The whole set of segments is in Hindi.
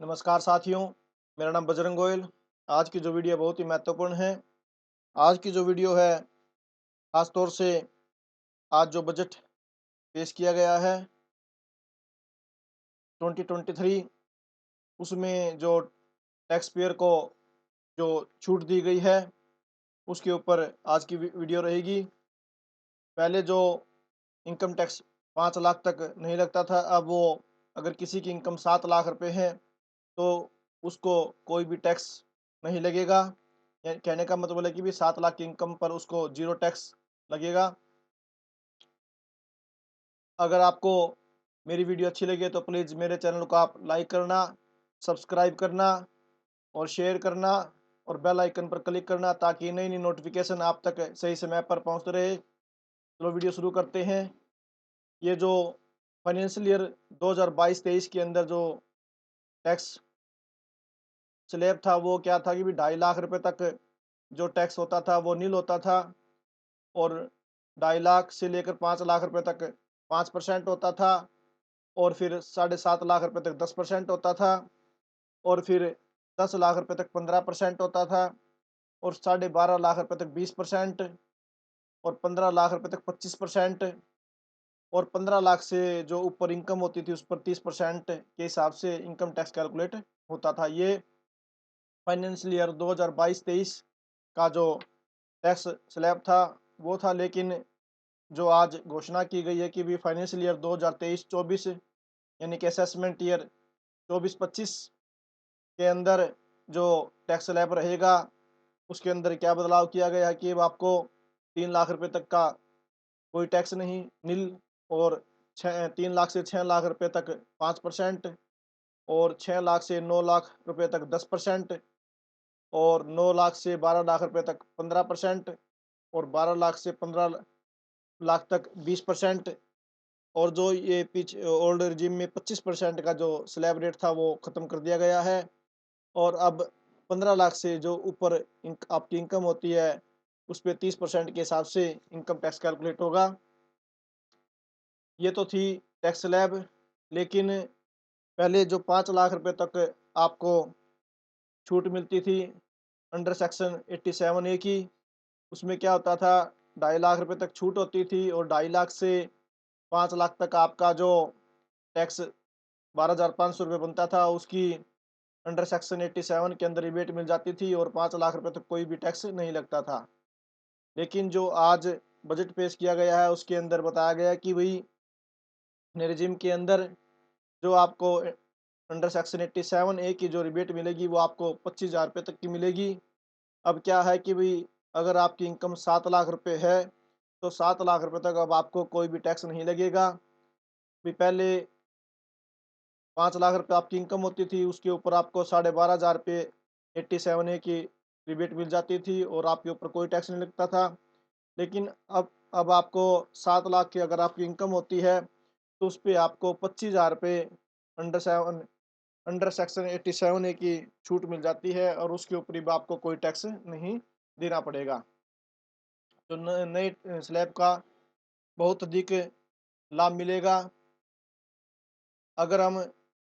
नमस्कार साथियों, मेरा नाम बजरंग गोयल। आज की जो वीडियो बहुत ही महत्वपूर्ण है। आज की जो वीडियो है, ख़ास तौर से आज जो बजट पेश किया गया है 2023, उसमें जो टैक्स पेयर को जो छूट दी गई है, उसके ऊपर आज की वीडियो रहेगी। पहले जो इनकम टैक्स 5 लाख तक नहीं लगता था, अब वो अगर किसी की इनकम 7 लाख रुपए है, तो उसको कोई भी टैक्स नहीं लगेगा। कहने का मतलब है कि भी 7 लाख की इनकम पर उसको ज़ीरो टैक्स लगेगा। अगर आपको मेरी वीडियो अच्छी लगे तो प्लीज़ मेरे चैनल को आप लाइक करना, सब्सक्राइब करना और शेयर करना और बेल आइकन पर क्लिक करना ताकि नई-नई नोटिफ़िकेशन आप तक सही समय पर पहुँचते रहे। चलो वीडियो शुरू करते हैं। ये जो फाइनेंशियल ईयर 2022-23 के अंदर जो टैक्स स्लैब था, वो क्या था कि भी 2.5 लाख रुपए तक जो टैक्स होता था वो नील होता था, और 2.5 लाख से लेकर 5 लाख रुपए तक 5% होता था, और फिर 7.5 लाख रुपए तक 10% होता था, और फिर 10 लाख रुपए तक 15% होता था, और 12.5 लाख रुपए तक 20%, और 15 लाख रुपए तक 25%, और 15 लाख से जो ऊपर इनकम होती थी उस पर 30% के हिसाब से इनकम टैक्स कैलकुलेट होता था। ये फाइनेंशियल ईयर 2022-23 का जो टैक्स स्लैब था वो था। लेकिन जो आज घोषणा की गई है कि भी फाइनेंशियल ईयर 2023-24 यानी कि असेसमेंट ईयर 24-25 के अंदर जो टैक्स स्लैब रहेगा, उसके अंदर क्या बदलाव किया गया है कि अब आपको 3 लाख रुपए तक का कोई टैक्स नहीं, निल, और 3 लाख से 6 लाख रुपए तक 5%, और 6 लाख से 9 लाख रुपए तक 10%, और 9 लाख से 12 लाख रुपए तक 15%, और 12 लाख से 15 लाख तक 20%, और जो ये पीछे ओल्ड रिजीम में 25% का जो स्लैब रेट था वो ख़त्म कर दिया गया है। और अब 15 लाख से जो ऊपर आपकी इनकम होती है, उस पे 30% के हिसाब से इनकम टैक्स कैलकुलेट होगा। ये तो थी टैक्स स्लैब। लेकिन पहले जो 5 लाख रुपए तक आपको छूट मिलती थी अंडर सेक्शन 87 ए की, उसमें क्या होता था, 2.5 लाख रुपए तक छूट होती थी, और 2.5 लाख से 5 लाख तक आपका जो टैक्स 12,500 रुपये बनता था, उसकी अंडर सेक्शन 87 के अंदर रिबेट मिल जाती थी, और 5 लाख रुपए तक कोई भी टैक्स नहीं लगता था। लेकिन जो आज बजट पेश किया गया है, उसके अंदर बताया गया है कि भई नए रेज़ीम के अंदर जो आपको अंडर सेक्शन 87 ए की जो रिबेट मिलेगी, वो आपको 25,000 रुपये तक की मिलेगी। अब क्या है कि भई अगर आपकी इनकम 7 लाख रुपए है, तो 7 लाख रुपए तक अब आपको कोई भी टैक्स नहीं लगेगा। भी पहले 5 लाख रुपए आपकी इनकम होती थी, उसके ऊपर आपको 12,500 रुपए 87 ए की रिबेट मिल जाती थी, और आपके ऊपर कोई टैक्स नहीं लगता था। लेकिन अब आपको 7 लाख की अगर आपकी इनकम होती है, तो उस पे आपको 25,000 रुपए अंडर सेवन अंडर सेक्शन 87 ए की छूट मिल जाती है, और उसके ऊपर भी आपको कोई टैक्स नहीं देना पड़ेगा। तो नए स्लैब का बहुत अधिक लाभ मिलेगा। अगर हम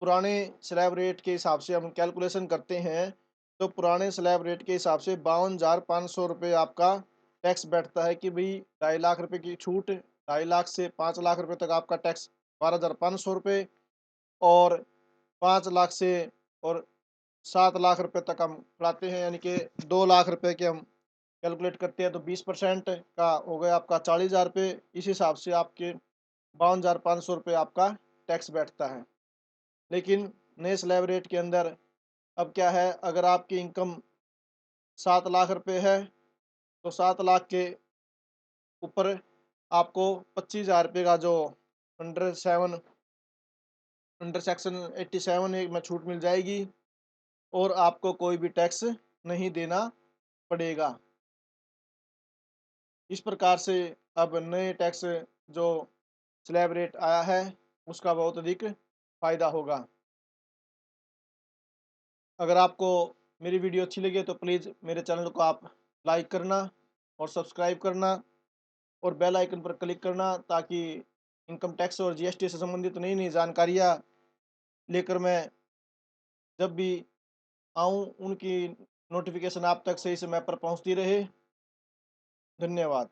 पुराने स्लैब रेट के हिसाब से हम कैलकुलेशन करते हैं, तो पुराने स्लैब रेट के हिसाब से 52,500 रुपये आपका टैक्स बैठता है कि भई 2.5 लाख रुपए की छूट, 2.5 लाख से 5 लाख रुपए तक आपका टैक्स 12,500 रुपये, और 5 लाख से और 7 लाख रुपए तक हम बढ़ाते हैं, यानी कि 2 लाख रुपए के हम कैलकुलेट करते हैं, तो 20% का हो गया आपका 40,000 रुपये। इस हिसाब से आपके 52,500 रुपये आपका टैक्स बैठता है। लेकिन नए स्लैब रेट के अंदर अब क्या है, अगर आपकी इनकम 7 लाख रुपए है, तो 7 लाख के ऊपर आपको 25,000 रुपये का जो अंडर सेवन अंडर सेक्शन 87 ए में छूट मिल जाएगी, और आपको कोई भी टैक्स नहीं देना पड़ेगा। इस प्रकार से अब नए टैक्स जो स्लैब रेट आया है, उसका बहुत अधिक फ़ायदा होगा। अगर आपको मेरी वीडियो अच्छी लगे तो प्लीज़ मेरे चैनल को आप लाइक करना और सब्सक्राइब करना, और बेल आइकन पर क्लिक करना ताकि इनकम टैक्स और जीएसटी से संबंधित नई-नई जानकारियाँ लेकर मैं जब भी आऊँ उनकी नोटिफ़िकेशन आप तक सही समय पर पहुँचती रहे। धन्यवाद।